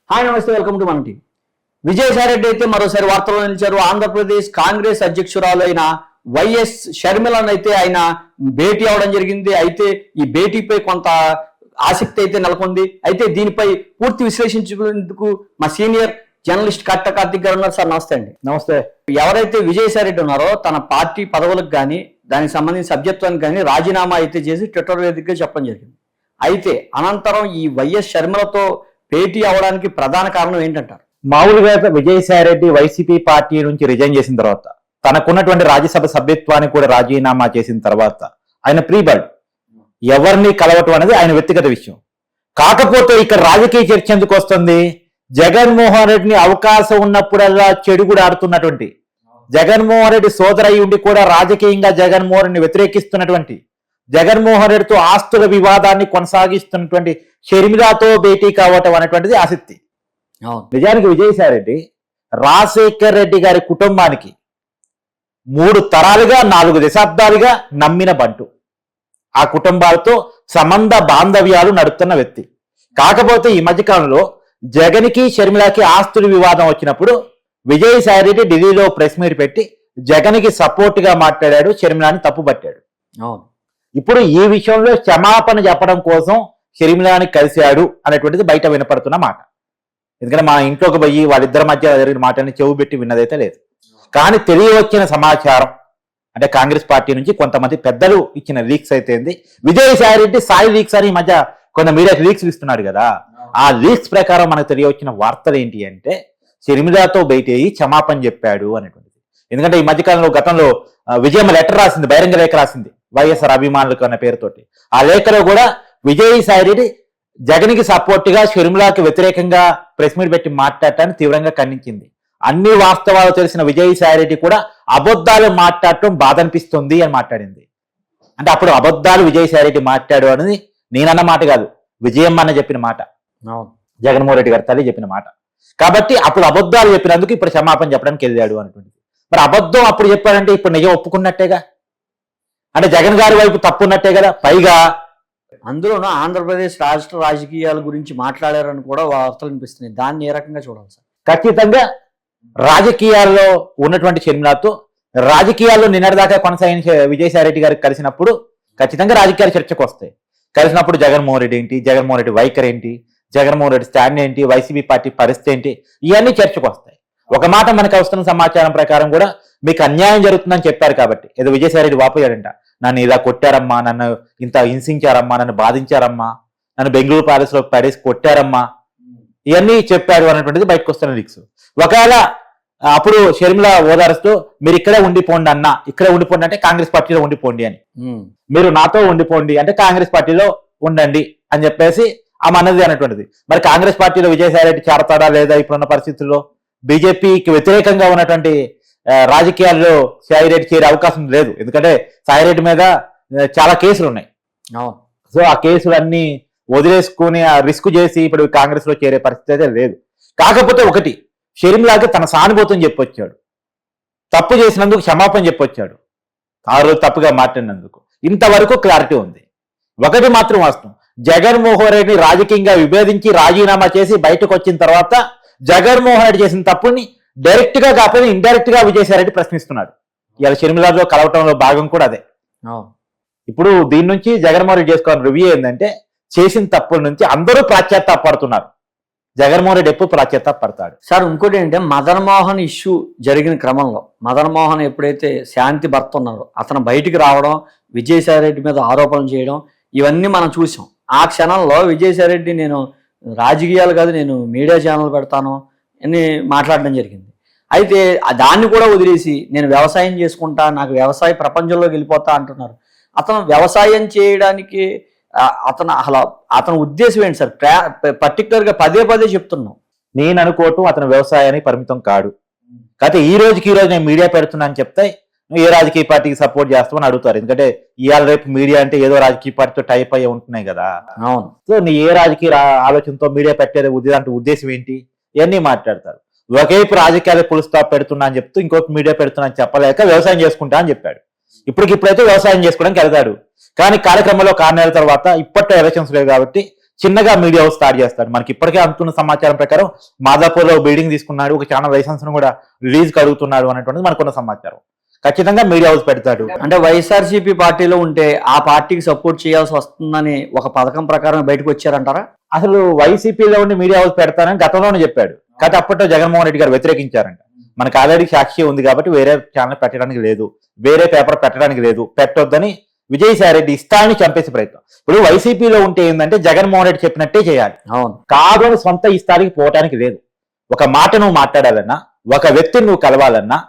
Hi నమస్తే, welcome to మన TV. Vijayasai Reddy అయితే మరోసారి వార్తల్లో నిలిచారు. ఆంధ్రప్రదేశ్ కాంగ్రెస్ అధ్యక్షురాలు అయిన వైఎస్ షర్మిలను అయితే ఆయన భేటీ అవడం జరిగింది. అయితే ఈ భేటీపై కొంత ఆసక్తి అయితే నెలకొంది. అయితే దీనిపై పూర్తి విశ్లేషించేందుకు మా సీనియర్ జర్నలిస్ట్ కట్ట కార్తిక్ గారు ఉన్నారు. సార్ నమస్తే అండి. నమస్తే. ఎవరైతే విజయసాయిరెడ్డి ఉన్నారో తన పార్టీ పదవులకు కానీ దానికి సంబంధించిన సభ్యత్వానికి కానీ రాజీనామా అయితే చేసి ట్విట్టర్ వేదికగా చెప్పడం జరిగింది. అయితే అనంతరం ఈ వైఎస్ షర్మిలతో భేటీ అవడానికి ప్రధాన కారణం ఏంటంటారు? మామూలుగా విజయసాయిరెడ్డి వైసీపీ పార్టీ నుంచి రిజైన్ చేసిన తర్వాత తనకున్నటువంటి రాజ్యసభ సభ్యత్వానికి కూడా రాజీనామా చేసిన తర్వాత ఆయన ప్రీబర్డ్ ఎవరిని కలవటం అనేది ఆయన వ్యక్తిగత విషయం. కాకపోతే ఇక్కడ రాజకీయ చర్చ ఎందుకు వస్తుంది? జగన్మోహన్ రెడ్డిని అవకాశం ఉన్నప్పుడల్లా చెడు కూడా ఆడుతున్నటువంటి, జగన్మోహన్ రెడ్డి సోదరయ్యి ఉండి కూడా రాజకీయంగా జగన్మోహన్ రెడ్డిని వ్యతిరేకిస్తున్నటువంటి, జగన్మోహన్ రెడ్డితో ఆస్తుల వివాదాన్ని కొనసాగిస్తున్నటువంటి షర్మిలతో భేటీ కావటం అనేటువంటిది ఆసక్తి. నిజానికి విజయసాయిరెడ్డి రాజశేఖర్ రెడ్డి గారి కుటుంబానికి 3 తరాలుగా 4 దశాబ్దాలుగా నమ్మిన బంటు. ఆ కుటుంబాలతో సంబంధ బాంధవ్యాలు నడుపుతున్న వ్యక్తి. కాకపోతే ఈ మధ్యకాలంలో జగన్కి షర్మిలకి ఆస్తుల వివాదం వచ్చినప్పుడు విజయసాయిరెడ్డి ఢిల్లీలో ప్రెస్ మీట్ పెట్టి జగన్కి సపోర్ట్ గా మాట్లాడాడు, షర్మిలని తప్పుపట్టాడు. ఇప్పుడు ఈ విషయంలో క్షమాపణ చెప్పడం కోసం షర్మిలని కలిశాడు అనేటువంటిది బయట వినపడుతున్న మాట. ఎందుకంటే మా ఇంట్లోకి పోయి వాళ్ళిద్దరి మధ్య జరిగిన మాటని చెవు పెట్టి విన్నదైతే లేదు. కానీ తెలియవచ్చిన సమాచారం అంటే కాంగ్రెస్ పార్టీ నుంచి కొంతమంది పెద్దలు ఇచ్చిన లీక్స్ అయితే విజయసాయిరెడ్డి సాయి లీక్స్ అని ఈ మధ్య కొంత మీడియాకి లీక్స్ ఇస్తున్నాడు కదా. ఆ లీక్స్ ప్రకారం మనకు తెలియవచ్చిన వార్తలు ఏంటి అంటే షర్మిలతో భేటీ అయ్యి క్షమాపణ చెప్పాడు అనేటువంటిది. ఎందుకంటే ఈ మధ్యకాలంలో గతంలో విజయమ్మ లెటర్ రాసింది, బహిరంగ లేఖ రాసింది వైఎస్ఆర్ అభిమానులకు అన్న పేరుతోటి. ఆ లేఖలో కూడా విజయసాయిరెడ్డి జగన్కి సపోర్ట్ గా షర్మిలకి వ్యతిరేకంగా ప్రెస్ మీట్ పెట్టి మాట్లాడటాన్ని తీవ్రంగా ఖండించింది. అన్ని వాస్తవాలు తెలిసిన విజయసాయిరెడ్డి కూడా అబద్ధాలు మాట్లాడటం బాధ అనిపిస్తుంది అని మాట్లాడింది. అంటే అప్పుడు అబద్ధాలు విజయసాయిరెడ్డి మాట్లాడు అనేది నేనన్న మాట కాదు, విజయమ్మ అన్న చెప్పిన మాట, జగన్మోహన్ రెడ్డి గారి తల్లి చెప్పిన మాట. కాబట్టి అప్పుడు అబద్ధాలు చెప్పినందుకు ఇప్పుడు క్షమాపణ చెప్పడానికి వెళ్ళాడు అనేటువంటిది. మరి అబద్ధం అప్పుడు చెప్పాడంటే ఇప్పుడు నిజం ఒప్పుకున్నట్టేగా, అంటే జగన్ గారి వైపు తప్పు ఉన్నట్టే కదా. పైగా అందులోనూ ఆంధ్రప్రదేశ్ రాష్ట్ర రాజకీయాల గురించి మాట్లాడారని కూడా వార్తలు అనిపిస్తున్నాయి. దాన్ని ఏ రకంగా చూడాలి సార్? ఖచ్చితంగా రాజకీయాల్లో ఉన్నటువంటి షర్మిలతో రాజకీయాల్లో నిన్నటిదాకా కొనసాగిన విజయసాయిరెడ్డి గారికి కలిసినప్పుడు ఖచ్చితంగా రాజకీయాలు చర్చకు వస్తాయి. కలిసినప్పుడు జగన్మోహన్ రెడ్డి ఏంటి, జగన్మోహన్ రెడ్డి వైఖరి ఏంటి, జగన్మోహన్ రెడ్డి స్టాండ్ ఏంటి, వైసీపీ పార్టీ పరిస్థితి ఏంటి, ఇవన్నీ చర్చకు వస్తాయి. ఒక మాట మనకు వస్తున్న సమాచారం ప్రకారం కూడా మీకు అన్యాయం జరుగుతుందని చెప్పారు కాబట్టి ఏదో విజయసాయిరెడ్డి వాపోయాడంట. నన్ను ఇలా కొట్టారమ్మా, నన్ను ఇంత హింసించారమ్మా, నన్ను బాధించారమ్మా, నన్ను బెంగళూరు ప్యాలెస్ లో పడేసి కొట్టారమ్మా, ఇవన్నీ చెప్పారు అనేటువంటిది బయటకు వస్తున్న లీక్స్. ఒకవేళ అప్పుడు షర్మిల ఓదారుస్తూ మీరు ఇక్కడే ఉండిపోండి అన్న, ఇక్కడే ఉండిపోండి అంటే కాంగ్రెస్ పార్టీలో ఉండిపోండి అని, మీరు నాతో ఉండిపోండి అంటే కాంగ్రెస్ పార్టీలో ఉండండి అని చెప్పేసి ఆమె అన్నది అనేటువంటిది. మరి కాంగ్రెస్ పార్టీలో విజయసాయిరెడ్డి చేరతాడా లేదా ఇప్పుడున్న పరిస్థితుల్లో? బీజేపీకి వ్యతిరేకంగా ఉన్నటువంటి రాజకీయాల్లో సాయిరెడ్డి చేరే అవకాశం లేదు. ఎందుకంటే సాయిరెడ్డి మీద చాలా కేసులు ఉన్నాయి. సో ఆ కేసులన్నీ వదిలేసుకుని ఆ రిస్క్ చేసి ఇప్పుడు కాంగ్రెస్ లో చేరే పరిస్థితి అయితే లేదు. కాకపోతే ఒకటి, షర్మిలకి తన సానుభూతిని చెప్పొచ్చాడు, తప్పు చేసినందుకు క్షమాపణ చెప్పొచ్చాడు, ఆ రోజు తప్పుగా మాట్లాడినందుకు. ఇంతవరకు క్లారిటీ ఉంది. ఒకటి మాత్రం వాస్తవం, జగన్మోహన్ రెడ్డిని రాజకీయంగా విభేదించి రాజీనామా చేసి బయటకు వచ్చిన తర్వాత జగన్మోహన్ రెడ్డి చేసిన తప్పుని డైరెక్ట్ గా కాకపోతే ఇండైరెక్ట్ గా విజయసాయిరెడ్డి ప్రశ్నిస్తున్నాడు. ఇవాళ షర్మిలతో కలవటంలో భాగం కూడా అదే. ఇప్పుడు దీని నుంచి జగన్మోహన్ రెడ్డి చేసుకోవాలని రివ్యూ ఏంటంటే చేసిన తప్పుల నుంచి అందరూ పడుతున్నారు. జగన్మోహన్ రెడ్డి ఎప్పుడు పడతాడు సార్? ఇంకోటి ఏంటంటే మదన్ మోహన్ ఇష్యూ జరిగిన క్రమంలో మదన్ మోహన్ ఎప్పుడైతే శాంతి భర్త ఉన్నారో అతను బయటికి రావడం, విజయసాయిరెడ్డి మీద ఆరోపణలు చేయడం, ఇవన్నీ మనం చూసాం. ఆ క్షణంలో విజయసాయిరెడ్డి నేను రాజకీయాలు కాదు, నేను మీడియా ఛానల్ పెడతాను అని మాట్లాడడం జరిగింది. అయితే దాన్ని కూడా వదిలేసి నేను వ్యవసాయం చేసుకుంటా, నాకు వ్యవసాయ ప్రపంచంలోకి వెళ్ళిపోతా అంటున్నారు. అతను వ్యవసాయం చేయడానికి అతని ఉద్దేశం ఏంటి సార్? పర్టికులర్గా పదే చెప్తున్నాం. నేను అనుకోవటం అతను వ్యవసాయానికి పరిమితం కాడు. కాకపోతే ఈ రోజుకి నేను మీడియా పెడుతున్నా అని చెప్తే నువ్వు ఏ రాజకీయ పార్టీకి సపోర్ట్ చేస్తామని అడుగుతారు. ఎందుకంటే ఇవాళ రేపు మీడియా అంటే ఏదో రాజకీయ పార్టీతో టైప్ అయ్యి ఉంటున్నాయి కదా. అవును. సో నీ ఏ రాజకీయ ఆలోచనతో మీడియా పెట్టేది అంటే ఉద్దేశం ఏంటి, ఇవన్నీ మాట్లాడతారు. ఒకవైపు రాజకీయాలు ఫుల్ స్టాప్ పెడుతున్నా అని చెప్తూ ఇంకొక మీడియా పెడుతున్నా అని చెప్పలేక వ్యవసాయం చేసుకుంటా అని చెప్పాడు. ఇప్పుడైతే వ్యవసాయం చేసుకోవడానికి వెళ్తాడు. కానీ కార్యక్రమంలో 6 నెలల తర్వాత ఇప్పట్లో ఎలక్షన్స్ లేవు కాబట్టి చిన్నగా మీడియా హౌస్ స్టార్ట్ చేస్తాడు. మనకి ఇప్పటికే అందుతున్న సమాచారం ప్రకారం మాదాపూర్లో బిల్డింగ్ తీసుకున్నాడు, ఒక ఛానల్ లైసెన్స్ ను కూడా రిలీజ్ కడుగుతున్నాడు అనేటువంటిది మనకున్న సమాచారం. ఖచ్చితంగా మీడియా హౌస్ పెడతాడు. అంటే వైఎస్ఆర్సీపీ పార్టీలో ఉంటే ఆ పార్టీకి సపోర్ట్ చేయాల్సి వస్తుందని ఒక పథకం ప్రకారం బయటకు వచ్చారంటారా? అసలు వైసీపీలో ఉండి మీడియా హౌస్ పెడతానని గతంలోనే చెప్పాడు, కానీ అప్పట్లో జగన్మోహన్ రెడ్డి గారు వ్యతిరేకించారంట. మనకు ఆల్రెడీ సాక్షి ఉంది కాబట్టి వేరే ఛానల్ పెట్టడానికి లేదు, వేరే పేపర్ పెట్టడానికి లేదు, పెట్టొద్దని విజయసాయి రెడ్డి ఇస్తాన్ని చంపేసే ప్రయత్నం. ఇప్పుడు వైసీపీలో ఉంటే ఏంటంటే జగన్మోహన్ రెడ్డి చెప్పినట్టే చేయాలి. అవును, కాదు అని సొంత ఇస్తానికి పోవటానికి లేదు. ఒక మాట నువ్వు మాట్లాడాలన్నా, ఒక వ్యక్తిని నువ్వు కలవాలన్నా,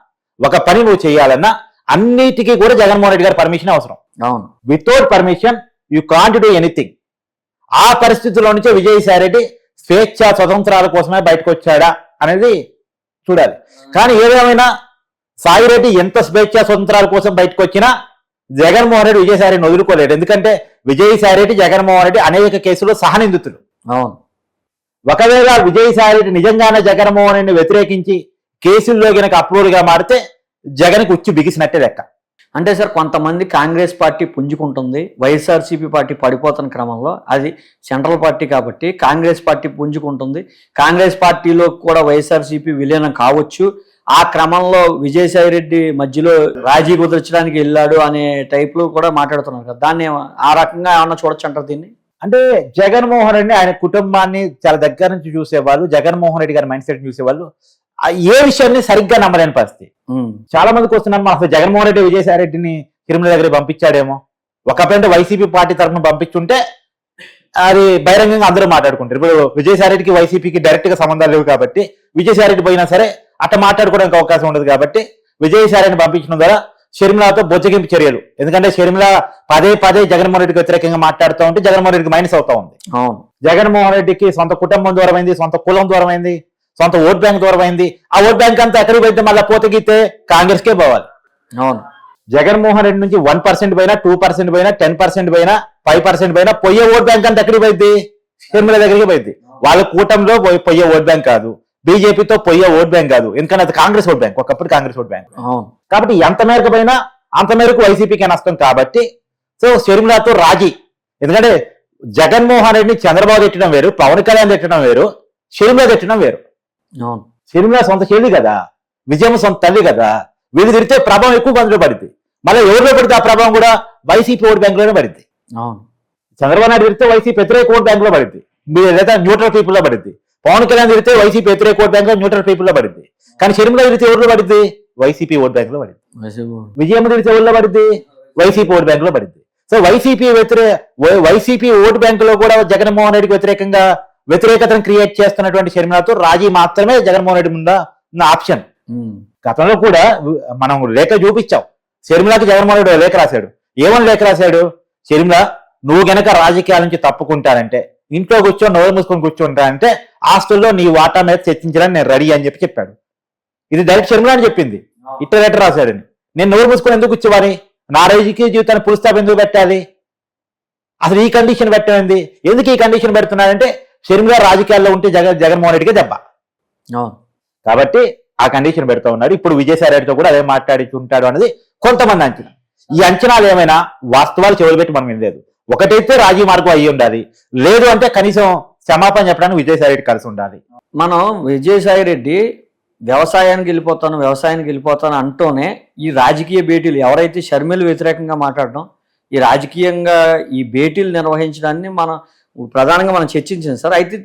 ఒక పని నువ్వు చేయాలన్నా అన్నిటికీ కూడా జగన్మోహన్ రెడ్డి గారి పర్మిషన్ అవసరం. అవును, without permission you can't do anything. ఆ పరిస్థితుల్లో నుంచే విజయసాయి రెడ్డి స్వేచ్ఛ స్వతంత్రాల కోసమే బయటకు వచ్చాడా అనేది చూడాలి. కానీ ఏదేమైనా సాయిరెడ్డి ఎంత స్వేచ్ఛ స్వతంత్రాల కోసం బయటకు వచ్చినా జగన్మోహన్ రెడ్డి విజయసాయి రెడ్డిని వదులుకోలేడు. ఎందుకంటే విజయసాయి రెడ్డి జగన్మోహన్ రెడ్డి అనేక కేసుల్లో సహనిందితులు. అవును, ఒకవేళ విజయసాయి రెడ్డి నిజంగానే జగన్మోహన్ రెడ్డిని వ్యతిరేకించి కేసుల్లో గనక అప్రూవ్గా మారితే జగన్కి ఉచ్చి బిగిసినట్టే లెక్క. అంటే సార్ కొంతమంది కాంగ్రెస్ పార్టీ పుంజుకుంటుంది, వైఎస్ఆర్సీపీ పార్టీ పడిపోతున్న క్రమంలో, అది సెంట్రల్ పార్టీ కాబట్టి కాంగ్రెస్ పార్టీ పుంజుకుంటుంది, కాంగ్రెస్ పార్టీలో కూడా వైఎస్ఆర్సీపీ విలీనం కావచ్చు, ఆ క్రమంలో విజయసాయి రెడ్డి మధ్యలో రాజీ కుదర్చడానికి వెళ్ళాడు అనే టైప్ లో కూడా మాట్లాడుతున్నారు కదా, దాన్ని ఆ రకంగా ఏమన్నా చూడొచ్చు అంటారు దీన్ని? అంటే జగన్మోహన్ రెడ్డి ఆయన కుటుంబాన్ని చాలా దగ్గర నుంచి చూసేవాళ్ళు, జగన్మోహన్ రెడ్డి గారి మైండ్ సెట్ చూసేవాళ్ళు ఏ విషయాన్ని సరిగ్గా నమ్మలేని పరిస్థితి. చాలా మందికి వస్తున్నాను, అసలు జగన్మోహన్ రెడ్డి విజయసాయి రెడ్డిని తిరుమల దగ్గర పంపించాడేమో, ఒకప్పుడు వైసీపీ పార్టీ తరఫున పంపించుంటే అది బహిరంగంగా అందరూ మాట్లాడుకుంటారు. ఇప్పుడు విజయసాయి రెడ్డికి వైసీపీకి డైరెక్ట్ గా సంబంధాలు లేవు కాబట్టి విజయసాయి రెడ్డి పోయినా సరే అట్లా మాట్లాడుకోవడానికి అవకాశం ఉండదు కాబట్టి విజయసాయి రెడ్డిని పంపించడం ద్వారా షర్మిలతో బొజ్జగింపు చర్యలు. ఎందుకంటే షర్మిల పదే పదే జగన్మోహన్ రెడ్డికి వ్యతిరేకంగా మాట్లాడుతూ ఉంటే జగన్మోహన్ రెడ్డికి మైనస్ అవుతా ఉంది. జగన్మోహన్ రెడ్డికి సొంత కుటుంబం దూరమైంది, సొంత కులం దూరమైంది, సొంత ఓట్ బ్యాంక్ దూరమైంది. ఆ ఓట్ బ్యాంక్ అంతా ఎక్కడికి పోయితే మళ్ళీ పోతగితే కాంగ్రెస్ కే పోవాలి. అవును, జగన్మోహన్ రెడ్డి నుంచి 1% పోయినా, 2% పోయినా, 10% పోయినా, 5% పోయినా పోయే ఓట్ బ్యాంక్ అంతా ఎక్కడికి పోయింది? షర్మిల దగ్గరికి పోయింది. వాళ్ళ కూటమిలో పోయే ఓట్ బ్యాంక్ కాదు, బీజేపీతో పోయే ఓట్ బ్యాంక్ కాదు, ఎందుకంటే అది కాంగ్రెస్ ఓట్ బ్యాంక్, ఒకప్పుడు కాంగ్రెస్ ఓట్ బ్యాంక్. కాబట్టి ఎంత మేరకు పోయినా అంత మేరకు వైసీపీకి నష్టం. కాబట్టి సో షర్మిలతో రాజీ. ఎందుకంటే జగన్మోహన్ రెడ్డిని చంద్రబాబు తిట్టడం వేరు, పవన్ కళ్యాణ్ తిట్టడం వేరు, షర్మిల తిట్టడం వేరు. షర్మిల సొంత చెల్లి కదా, విజయం సొంత తల్లి కదా, వీళ్ళు తిరిగితే ప్రభావం ఎక్కువ మందిలో పడింది. మళ్ళీ ఎవరిలో పడితే ఆ ప్రభావం కూడా వైసీపీ ఓట్ బ్యాంక్ లోనే పడింది. చంద్రబాబు నాయుడు తిరిగితే వైసీపీ వ్యతిరేక ఓట్ బ్యాంక్ లో పడింది, లేదా న్యూట్రల్ పీపుల్ లో పడింది. పవన్ కళ్యాణ్ తిరిగితే వైసీపీ వ్యతిరేక ఓట్ బ్యాంక్ లో న్యూట్రల్ పీపుల్ లో పడింది. కానీ షర్మిల తిరిగితే ఎవరిలో పడింది? వైసీపీ ఓట్ బ్యాంక్ లో పడింది. విజయం తిరిగితే ఎవరిలో పడింది? వైసీపీ ఓట్ బ్యాంక్ లో పడింది. సో వైసీపీ ఓట్ బ్యాంక్ లో కూడా జగన్మోహన్ రెడ్డికి వ్యతిరేకతను క్రియేట్ చేస్తున్నటువంటి షర్మిలతో రాజీ మాత్రమే జగన్మోహన్ రెడ్డి ముందు ఉన్న ఆప్షన్. గతంలో కూడా మనం లేఖ చూపించాం, షర్మిలకి జగన్మోహన్ రెడ్డి లేఖ రాశాడు. ఏమని లేఖ రాశాడు? షర్మిల, నువ్వు గనక రాజకీయాల నుంచి తప్పుకుంటానంటే, ఇంట్లో కూర్చొని నోరు మూసుకొని కూర్చుంటానంటే హాస్టల్లో నీ వాటా మీద చర్చించడానికి నేను రెడీ అని చెప్పాడు. ఇది డైరెక్ట్ షర్మిల అని చెప్పింది. ఇట్లా లెటర్ రాశాడని. నేను నోరు మూసుకొని ఎందుకు కూర్చోవాలి? నా రాజకీయ జీవితాన్ని పురుస్తాపు ఎందుకు పెట్టాలి? అసలు ఈ కండిషన్ పెట్టింది ఎందుకు? ఈ కండిషన్ పెడుతున్నాడంటే షర్మిల రాజకీయాల్లో ఉంటే జగన్మోహన్ రెడ్డికి దెబ్బ. కాబట్టి ఆ కండిషన్ పెడతా ఉన్నాడు. ఇప్పుడు విజయసాయి రెడ్డితో కూడా అదే మాట్లాడుతుంటాడు అనేది కొంతమంది అంచనా. ఈ అంచనాలు ఏమైనా వాస్తవాలు చెవులు పెట్టి మనం వినలేదు. ఒకటైతే రాజీ మార్గం అయ్యి ఉండాలి, లేదు అంటే కనీసం క్షమాపణ చెప్పడానికి విజయసాయి రెడ్డి కలిసి ఉండాలి. మనం విజయసాయి రెడ్డి వ్యవసాయానికి వెళ్ళిపోతాను అంటూనే ఈ రాజకీయ భేటీలు ఎవరైతే షర్మిల వ్యతిరేకంగా మాట్లాడడం, ఈ రాజకీయంగా ఈ భేటీలు నిర్వహించడాన్ని ప్రధానంగా మనం చర్చించాం సార్. అయితే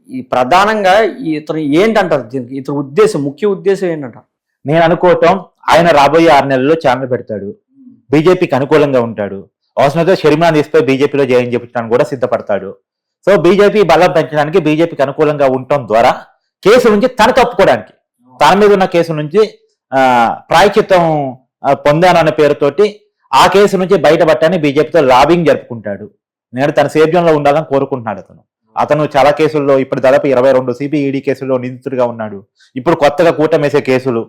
ఈ ప్రధానంగా ఇతను ఏంటంటారు? దీనికి ఇతను ముఖ్య ఉద్దేశం ఏంటంటారు? నేను అనుకోవటం, ఆయన రాబోయే 6 నెలల్లో ఛానల్ పెడతాడు, బీజేపీకి అనుకూలంగా ఉంటాడు, అవసరమైతే షర్మిలాని తీసుకొని బీజేపీలో జాయిన్ చేయించడానికి కూడా సిద్ధపడతాడు. సో బీజేపీ బలం పెంచడానికి, బీజేపీకి అనుకూలంగా ఉండటం ద్వారా కేసు నుంచి తన తప్పుకోవడానికి, తన మీద ఉన్న కేసు నుంచి ప్రాయశ్చిత్తం పొందాను అనే పేరుతోటి ఆ కేసు నుంచి బయటపడటాన్ని బీజేపీతో లాబింగ్ జరుపుకుంటాడు. నేను తన సేద్యంలో ఉండాలని కోరుకుంటున్నాడు. అతను చాలా కేసుల్లో ఇప్పుడు దాదాపు 22 సిబిఈడి కేసుల్లో నిందితుడిగా ఉన్నాడు. ఇప్పుడు కొత్తగా కూటమేసే కేసులు,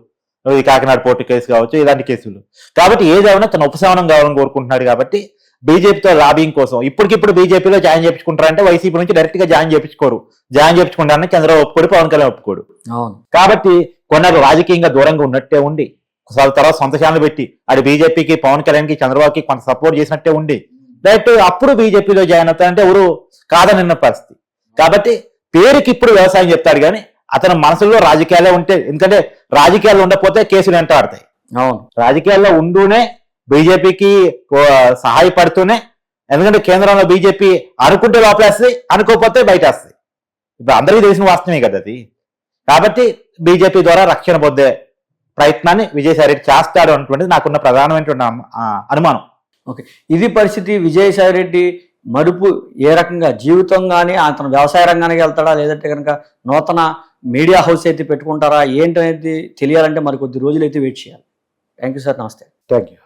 ఈ కాకినాడ పోర్టు కేసు కావచ్చు, ఇలాంటి కేసులు. కాబట్టి ఏదేమైనా తన ఉపశమనం కావాలని కోరుకుంటున్నాడు. కాబట్టి బీజేపీతో లాబింగ్ కోసం ఇప్పటికిప్పుడు బీజేపీలో జాయిన్ చేయించుకుంటారంటే వైసీపీ నుంచి డైరెక్ట్ గా జాయిన్ చేయించుకోరు. జాయిన్ చేయించుకుంటారని చంద్రబాబు ఒప్పుకోడు, పవన్ కళ్యాణ్ ఒప్పుకోడు. కాబట్టి కొన్నాళ్ళు రాజకీయంగా దూరంగా ఉన్నట్టే ఉండి, తర్వాత సొంత ఛానల్ పెట్టి అది బీజేపీకి, పవన్ కళ్యాణ్కి, చంద్రబాబుకి కొంత సపోర్ట్ చేసినట్టే ఉండి డైరెక్ట్ అప్పుడు బీజేపీలో జాయిన్ అవుతారంటే ఎవరు కాదనిన్న పరిస్థితి. కాబట్టి పేరుకి ఇప్పుడు వ్యవసాయం చెప్తాడు కానీ అతని మనసులో రాజకీయాలే ఉంటే, ఎందుకంటే రాజకీయాలు ఉండకపోతే కేసులు వెంటాడతాయి. అవును, రాజకీయాల్లో ఉంటూనే బీజేపీకి సహాయపడుతూనే, ఎందుకంటే కేంద్రంలో బీజేపీ అనుకుంటే లోపలేస్తుంది, అనుకోకపోతే బయట వస్తుంది. ఇప్పుడు అందరికీ తెలిసిన వాస్తవమే కదా అది. కాబట్టి బీజేపీ ద్వారా రక్షణ పొందే ప్రయత్నాన్ని విజయసాయి రెడ్డి చేస్తాడు అన్నటువంటిది నాకున్న ప్రధానమైనటువంటి అనుమానం. ఓకే, ఇది పరిస్థితి. విజయసాయి రెడ్డి మరుపు ఏ రకంగా జీవితం కానీ అతను వ్యవసాయ రంగానికి వెళ్తాడా, లేదంటే కనుక నూతన మీడియా హౌస్ అయితే పెట్టుకుంటారా ఏంటనేది తెలియాలంటే మరి కొద్ది రోజులు అయితే వెయిట్ చేయాలి. థ్యాంక్ యూ సార్, నమస్తే. Thank you.